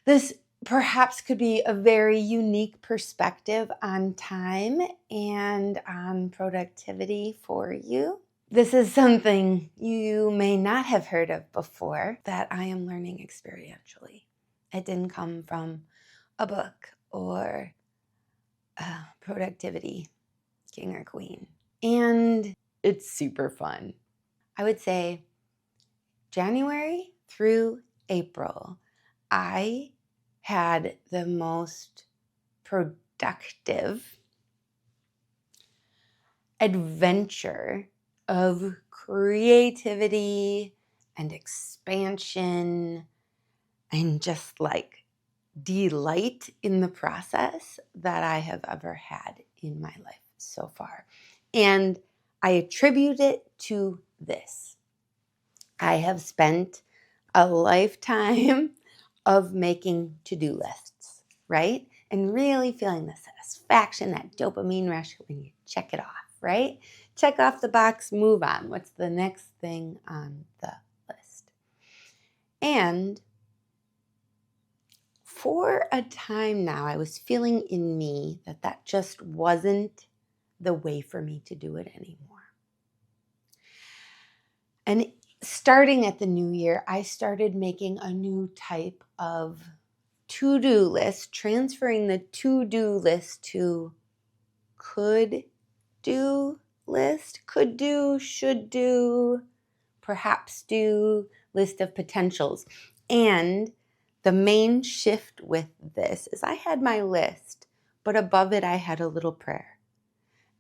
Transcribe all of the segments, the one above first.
This perhaps could be a very unique perspective on time and on productivity for you. This is something you may not have heard of before that I am learning experientially. It didn't come from a book or productivity king or queen. And it's super fun. I would say January through April, I had the most productive adventure of creativity and expansion and just like delight in the process that I have ever had in my life so far. And I attribute it to this. I have spent a lifetime of making to-do lists, right? And really feeling the satisfaction, that dopamine rush when you check it off, right? Check off the box, move on. What's the next thing on the list? And for a time now, I was feeling in me that just wasn't the way for me to do it anymore. And starting at the new year, I started making a new type of to-do list, transferring the to-do list to could-do list, could do, should do, perhaps do, list of potentials. And the main shift with this is I had my list, but above it I had a little prayer,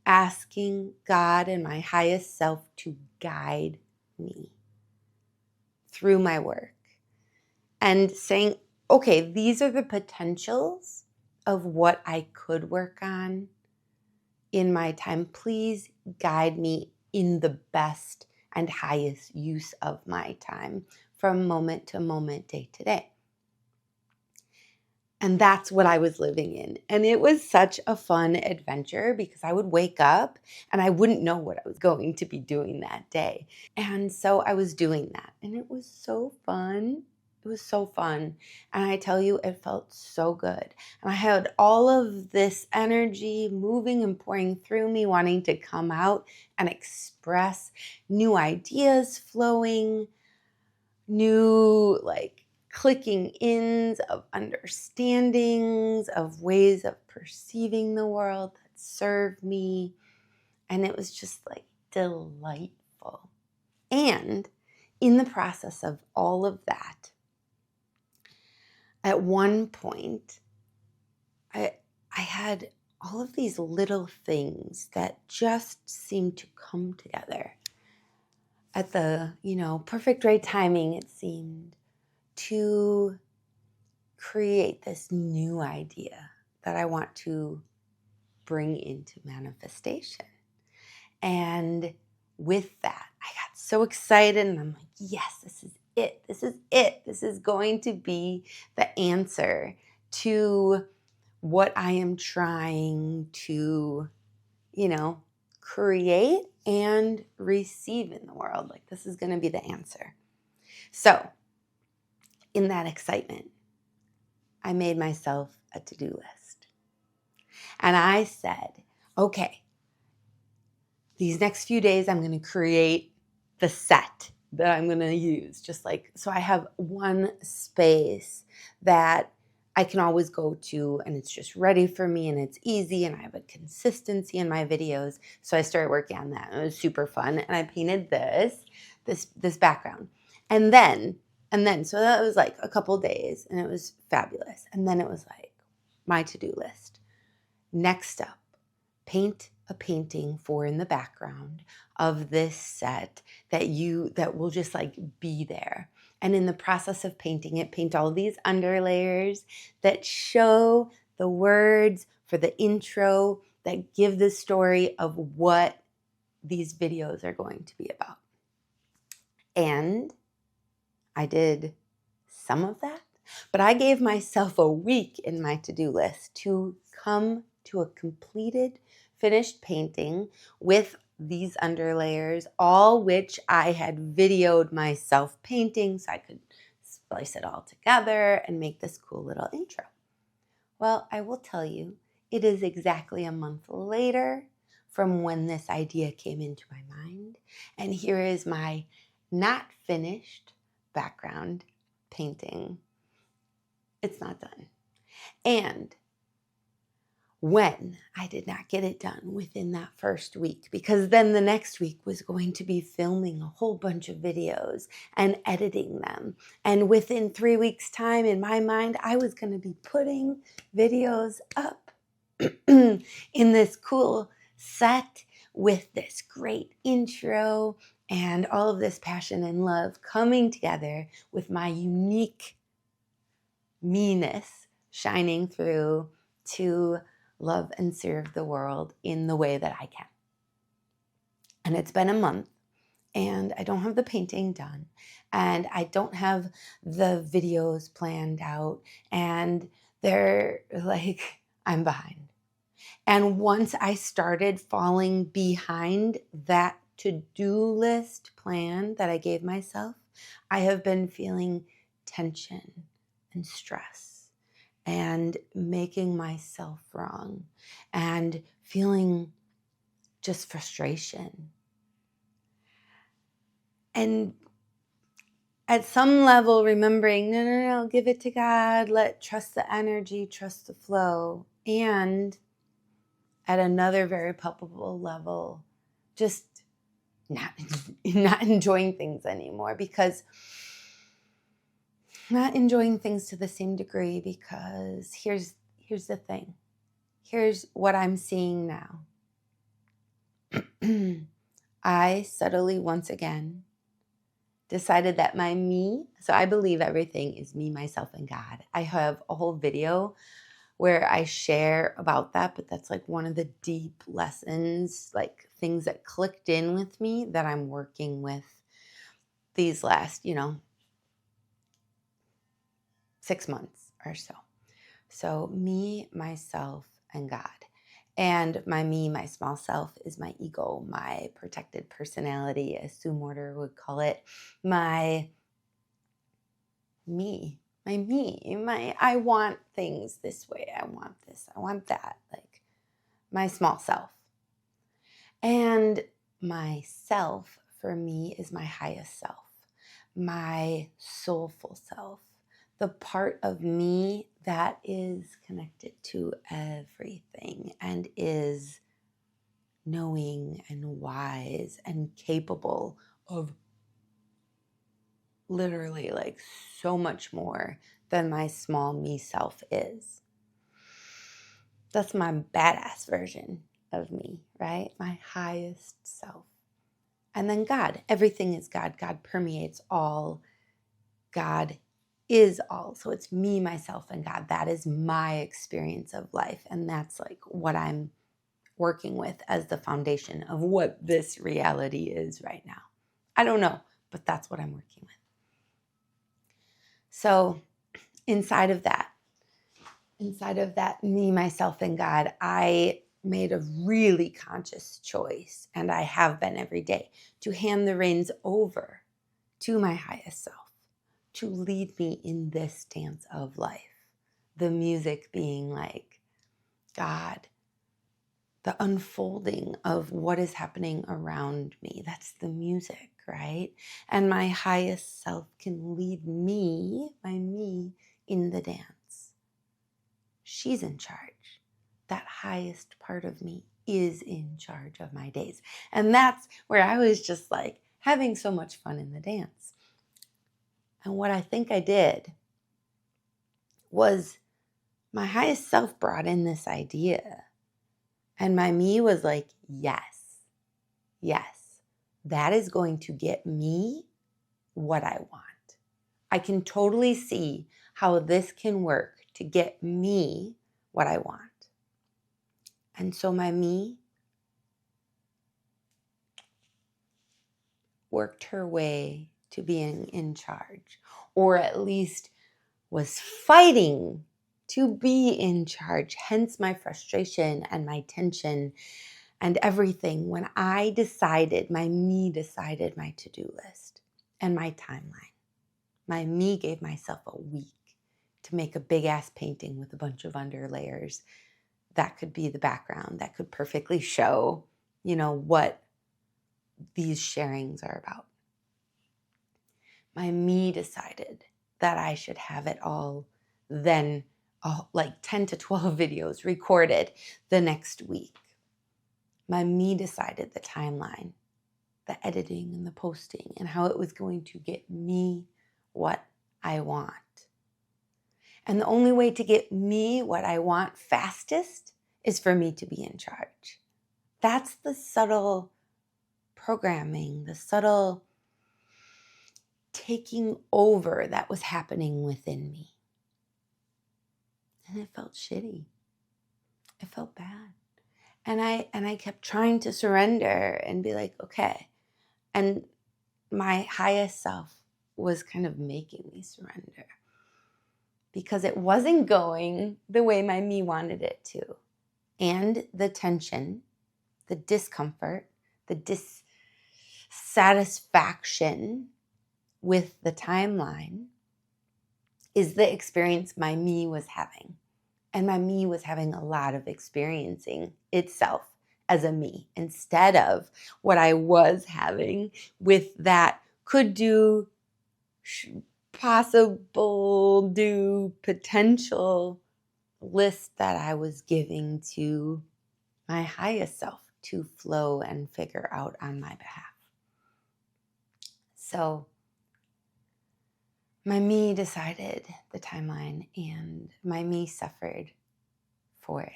asking God and my highest self to guide me through my work and saying, okay, these are the potentials of what I could work on in my time. Please guide me in the best and highest use of my time from moment to moment, day to day. And that's what I was living in. And it was such a fun adventure because I would wake up and I wouldn't know what I was going to be doing that day. And so I was doing that. And it was so fun. It was so fun. And I tell you, it felt so good. And I had all of this energy moving and pouring through me, wanting to come out and express new ideas flowing, new clicking ins of understandings, of ways of perceiving the world that serve me. And it was just delightful. And in the process of all of that, at one point, I had all of these little things that just seemed to come together at the, perfect right timing, it seemed, to create this new idea that I want to bring into manifestation. And with that, I got so excited and I'm like, yes, this is it. This is it. This is going to be the answer to what I am trying to, create and receive in the world. This is going to be the answer. So in that excitement, I made myself a to-do list. And I said, okay, these next few days, I'm going to create the set that I'm going to use. So I have one space that I can always go to and it's just ready for me and it's easy and I have a consistency in my videos. So I started working on that and it was super fun. And I painted this background. And then, so that was a couple days and it was fabulous. And then it was my to-do list. Next up, paint a painting for in the background of this set that will just be there. And in the process of painting it, paint all these underlayers that show the words for the intro that give the story of what these videos are going to be about. And I did some of that, but I gave myself a week in my to-do list to come to a completed, finished painting with these underlayers, all which I had videoed myself painting so I could splice it all together and make this cool little intro. Well, I will tell you, it is exactly a month later from when this idea came into my mind. And here is my not finished background painting. It's not done. And when I did not get it done within that first week, because then the next week was going to be filming a whole bunch of videos and editing them. And within 3 weeks' time, in my mind, I was going to be putting videos up in this cool set with this great intro and all of this passion and love coming together with my unique me-ness shining through to love and serve the world in the way that I can. And it's been a month, and I don't have the painting done, and I don't have the videos planned out, and they're like, I'm behind. And once I started falling behind that to-do list plan that I gave myself, I have been feeling tension and stress and making myself wrong and feeling just frustration. And at some level, remembering, no, give it to God, trust the energy, trust the flow. And at another very palpable level, just not enjoying things anymore, because not enjoying things to the same degree, because here's the thing. Here's what I'm seeing now. I subtly, once again, decided that my me, so I believe everything is me, myself, and God. I have a whole video where I share about that, but that's like one of the deep lessons, like things that clicked in with me that I'm working with these last, 6 months or so. So me, myself, and God. And my me, my small self, is my ego, my protected personality, as Sue Morter would call it, my I want things this way, I want this, I want that, like my small self. And myself, for me, is my highest self, my soulful self, the part of me that is connected to everything and is knowing and wise and capable of literally like so much more than my small me self is. That's my badass version of me, right? My highest self. And then God, everything is God. God permeates all. God is all. So it's me, myself, and God. That is my experience of life. And that's like what I'm working with as the foundation of what this reality is right now. I don't know, but that's what I'm working with. So inside of that me, myself, and God, I made a really conscious choice, and I have been every day, to hand the reins over to my highest self, to lead me in this dance of life. The music being like God, the unfolding of what is happening around me. That's the music, right? And my highest self can lead me, my me, in the dance. She's in charge. That highest part of me is in charge of my days. And that's where I was just like having so much fun in the dance. And what I think I did was my highest self brought in this idea. And my me was like, yes, that is going to get me what I want. I can totally see how this can work to get me what I want. And so my me worked her way to being in charge, or at least was fighting to be in charge, hence my frustration and my tension and everything when my me decided my to-do list and my timeline. My me gave myself a week to make a big ass painting with a bunch of underlayers. That could be the background. That could perfectly show, what these sharings are about. My me decided that I should have it all then, like 10 to 12 videos recorded the next week. My me decided the timeline, the editing and the posting, and how it was going to get me what I want. And the only way to get me what I want fastest is for me to be in charge. That's the subtle programming, the subtle taking over that was happening within me. And it felt shitty. It felt bad. And I kept trying to surrender and be like, okay. And my highest self was kind of making me surrender because it wasn't going the way my me wanted it to. And the tension, the discomfort, the dissatisfaction with the timeline is the experience my me was having. And my me was having a lot of experiencing itself as a me instead of what I was having with that could do, possible do, potential list that I was giving to my highest self to flow and figure out on my behalf. So my me decided the timeline and my me suffered for it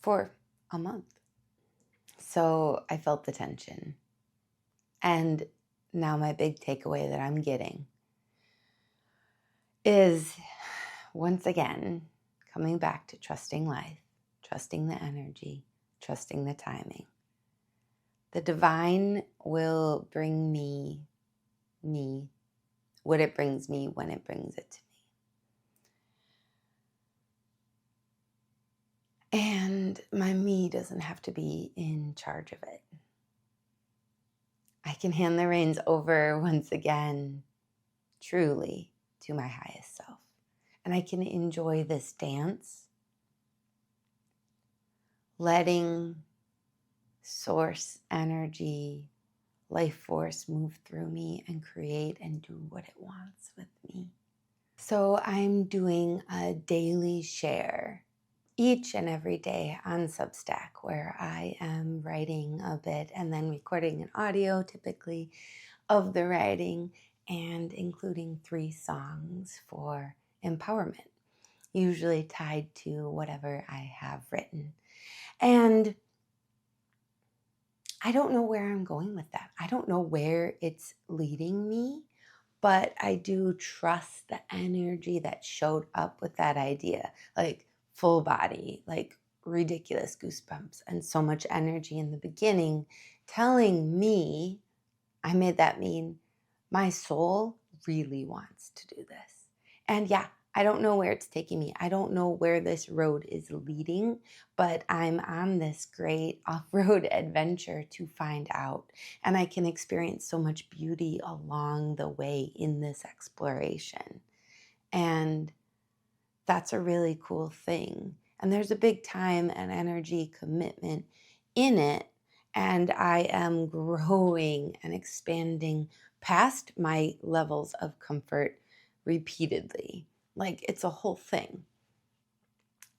for a month. So I felt the tension. And now my big takeaway that I'm getting is once again coming back to trusting life, trusting the energy, trusting the timing. The divine will bring me what it brings me when it brings it to me. And my me doesn't have to be in charge of it. I can hand the reins over once again, truly, to my highest self. And I can enjoy this dance, letting source energy, life force move through me and create and do what it wants with me. So I'm doing a daily share each and every day on Substack where I am writing a bit and then recording an audio typically of the writing and including 3 songs for empowerment, usually tied to whatever I have written. And I don't know where I'm going with that. I don't know where it's leading me, but I do trust the energy that showed up with that idea, like full body, like ridiculous goosebumps and so much energy in the beginning telling me, I made that mean my soul really wants to do this. And yeah, I don't know where it's taking me. I don't know where this road is leading, but I'm on this great off-road adventure to find out. And I can experience so much beauty along the way in this exploration. And that's a really cool thing. And there's a big time and energy commitment in it. And I am growing and expanding past my levels of comfort repeatedly. Like it's a whole thing.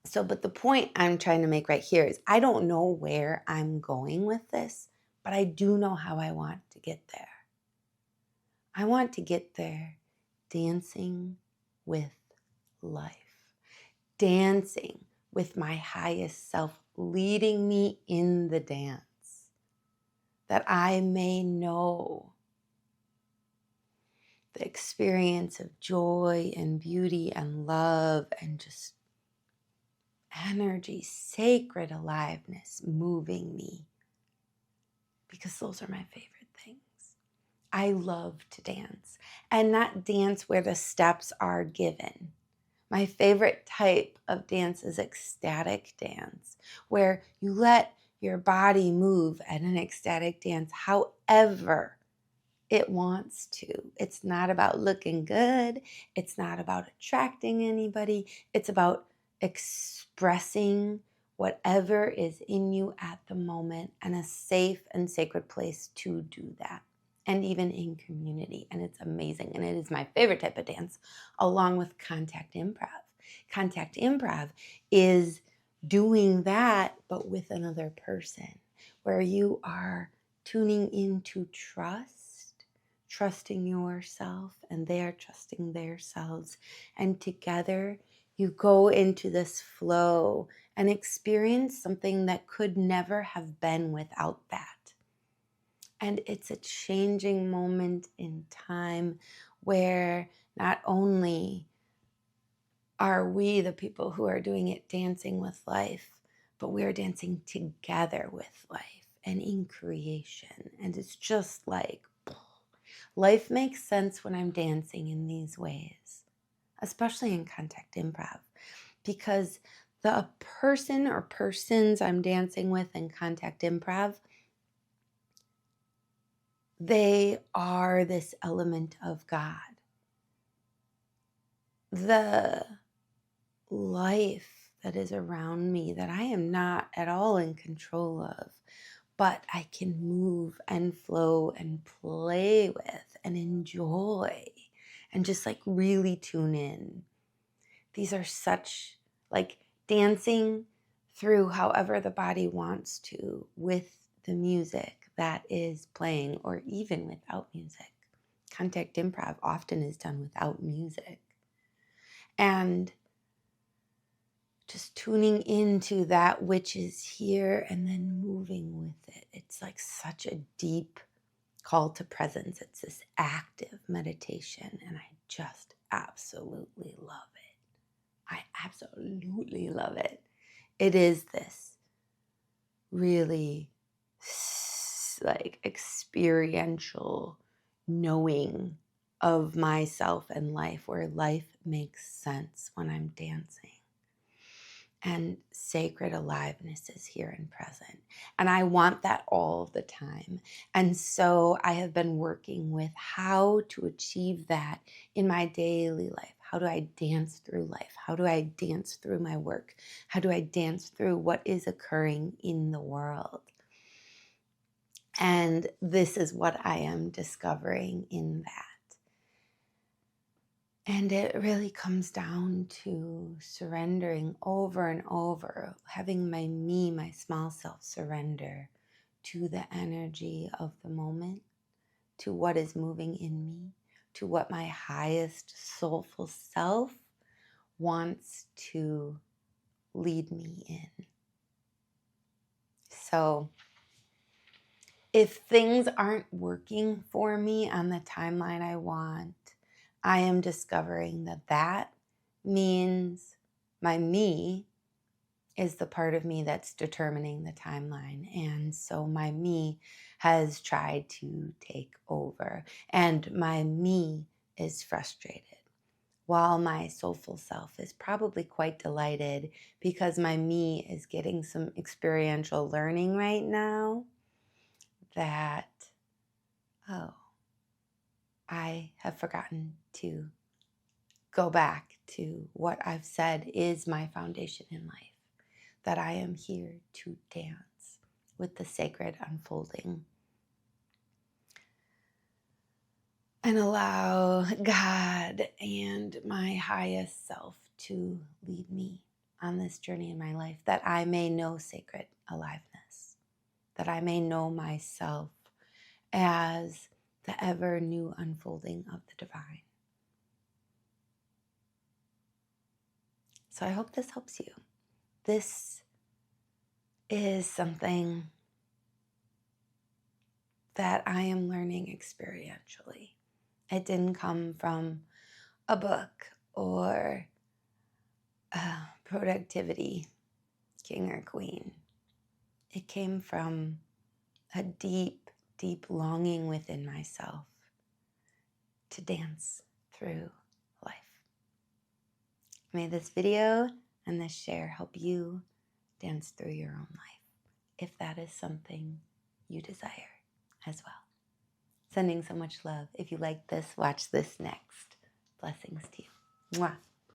So, but the point I'm trying to make right here is I don't know where I'm going with this, but I do know how I want to get there. I want to get there dancing with life, dancing with my highest self, leading me in the dance, that I may know the experience of joy and beauty and love and just energy, sacred aliveness moving me, because those are my favorite things. I love to dance, and not dance where the steps are given. My favorite type of dance is ecstatic dance, where you let your body move at an ecstatic dance however it wants to. It's not about looking good. It's not about attracting anybody. It's about expressing whatever is in you at the moment, and a safe and sacred place to do that. And even in community. And it's amazing. And it is my favorite type of dance, along with contact improv. Contact improv is doing that, but with another person, where you are tuning into trust, trusting yourself, and they're trusting themselves. And together you go into this flow and experience something that could never have been without that. And it's a changing moment in time where not only are we the people who are doing it dancing with life, but we are dancing together with life and in creation. And it's just like, life makes sense when I'm dancing in these ways, especially in contact improv, because the person or persons I'm dancing with in contact improv, they are this element of God. The life that is around me that I am not at all in control of, but I can move and flow and play with and enjoy and just like really tune in. These are such, like, dancing through however the body wants to with the music that is playing, or even without music. Contact improv often is done without music. And just tuning into that which is here and then moving with it. It's like such a deep call to presence. It's this active meditation, and I just absolutely love it. I absolutely love it. It is this really like experiential knowing of myself and life, where life makes sense when I'm dancing. And sacred aliveness is here and present. And I want that all the time. And so I have been working with how to achieve that in my daily life. How do I dance through life? How do I dance through my work? How do I dance through what is occurring in the world? And this is what I am discovering in that. And it really comes down to surrendering over and over, having my small self surrender to the energy of the moment, to what is moving in me, to what my highest soulful self wants to lead me in. So if things aren't working for me on the timeline I want, I am discovering that means my me is the part of me that's determining the timeline. And so my me has tried to take over, and my me is frustrated, while my soulful self is probably quite delighted, because my me is getting some experiential learning right now that, oh, I have forgotten to go back to what I've said is my foundation in life, that I am here to dance with the sacred unfolding and allow God and my highest self to lead me on this journey in my life, that I may know sacred aliveness, that I may know myself as the ever new unfolding of the divine. So I hope this helps you. This is something that I am learning experientially. It didn't come from a book or productivity king or queen. It came from a deep, deep longing within myself to dance through life. May this video and this share help you dance through your own life, if that is something you desire as well. Sending so much love. If you like this, watch this next. Blessings to you. Mwah.